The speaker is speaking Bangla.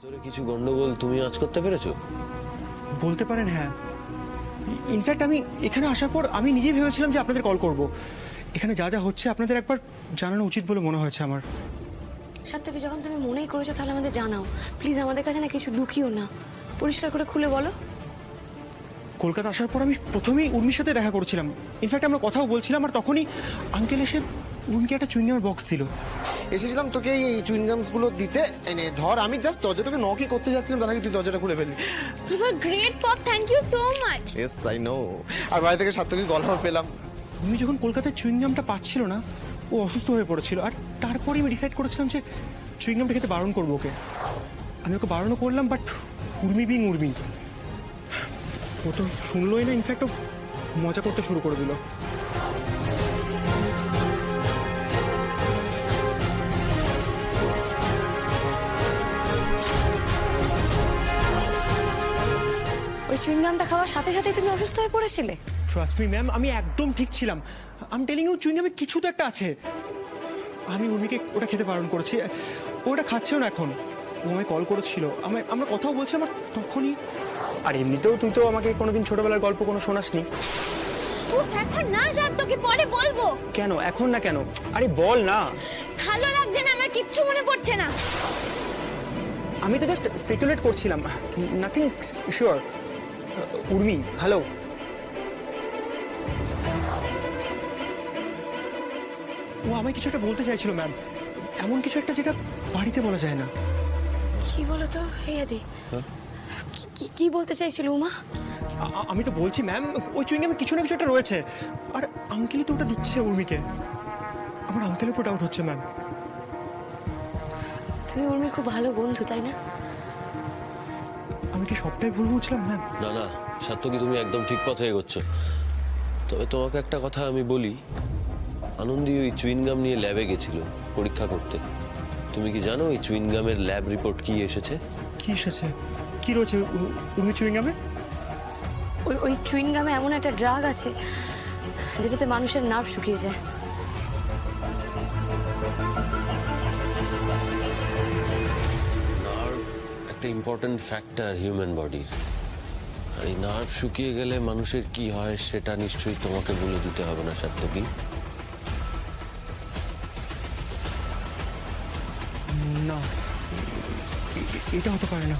ভেতরে কিছু গন্ডগোল তুমি আজ করতে পেরেছো? বলতে পারেন হ্যাঁ। ইনফ্যাক্ট আমি এখানে আসার পর আমি নিজেই ভেবেছিলাম যে আপনাদের কল করব। এখানে যা যা হচ্ছে আপনাদের একবার জানানো উচিত বলে মনে হয়েছে আমার। সাত্তকী, যখন তুমি মনেই করেছো তাহলে আমাদের জানাও প্লিজ। আমাদের কাছে না কিছু লুকিও না, পরিষ্কার করে খুলে বলো। কলকাতা আসার পর আমি প্রথমেই উর্মির সাথে দেখা করেছিলাম। ইনফ্যাক্ট আমরা কথাও বলছিলাম, আর তখনই আঙ্কেল এসে উর্মিকে একটা চুইংগামের বক্স ছিল। এসেছিলাম তোকে এই চুইংগামস গুলো দিতে। এনে ধর, আমি জাস্ট দরজা তোকে নকই করতে যাচ্ছিলাম, তার আগে তুই দরজাটা খুলে ফেললি। You were great, Pop. Thank you so much. Yes I know. আর বাড়ি থেকে সাত্তকীর গল্প পেলাম। উর্মি যখন কলকাতায় চুইংগামটা পাচ্ছিল না, ও অসুস্থ হয়ে পড়েছিল। আর তারপরে আমি ডিসাইড করেছিলাম যে চুইংগামটা খেতে বারণ করবো ওকে। আমি ওকে বারণও করলাম, বাট উর্মি বিং উর্মি, ও তো শুনলোই না। ইনফ্যাক্ট ও মজা করতে শুরু করে দিল। ওই চুইংগামটা খাওয়ার সাথে সাথে তুমি অসুস্থ হয়ে পড়েছিলে? ট্রাস্ট মি ম্যাম, আমি একদম ঠিক ছিলাম। আমি টেলিং ইউ, চুইংগামে কিছু তো একটা আছে। আমি উর্মিকে ওটা খেতে বারণ করেছি। ওটা খাচ্ছেও না এখন। ও আমায় কল করেছিল, আমরা কথাও বলছিলাম, আর তখনই। আর এমনিতেও তুই তো আমাকে কোনোদিন ছোটবেলার গল্প কোনো শোনাসনি। উফ, এখন না যার, তোকে পরে বলবো। কেন এখন না কেন? আরে বল না। ভালো লাগছে না, আমার কিচ্ছু মনে পড়ছে না। আমি তো জাস্ট স্পেকুলেট করছিলাম, নাথিং শিওর। উর্মি, হ্যালো। ও আমায় কিছু একটা বলতে চাইছিল ম্যাম, এমন কিছু একটা যেটা বাড়িতে বলা যায় না। কি বলো তো এই আদি, কি বলতে চাইছিল উমা? আমি তো বলছি ম্যাম, ওই চুইংগামে কিছু না কিছু একটা রয়েছে। আর আঙ্কেলই তো ওটা দিচ্ছে উর্মিকে। আমার আঙ্কেলের উপর ডাউট হচ্ছে ম্যাম। তুমি উর্মির খুব ভালো বন্ধু, তাই না? আমি কি সবটাই ভুল বুঝলাম ম্যাম? না না সাত্তকী, তুমি একদম ঠিক পথে এগোচ্ছ। তবে তোমাকে একটা কথা আমি বলি, আনন্দী ওই চুইনগাম নিয়ে ল্যাবে গেছিল পরীক্ষা করতে। তুমি কি জানো ওই চুইনগামের ল্যাব রিপোর্ট কি এসেছে? কি এসেছে? কি রয়েছে উর্মি চুইংগামে? ওই চুইংগামে এমন একটা ড্রাগ আছে যেটাতে মানুষের নার্ভ শুকিয়ে যায়। নার্ভ একটা ইম্পর্টেন্ট ফ্যাক্টর হিউম্যান বডির। আর এই নার্ভ শুকিয়ে গেলে মানুষের কি হয় সেটা নিশ্চয়ই তোমাকে বলে দিতে হবে না সাত্তকী। না, এটা হতে পারে না।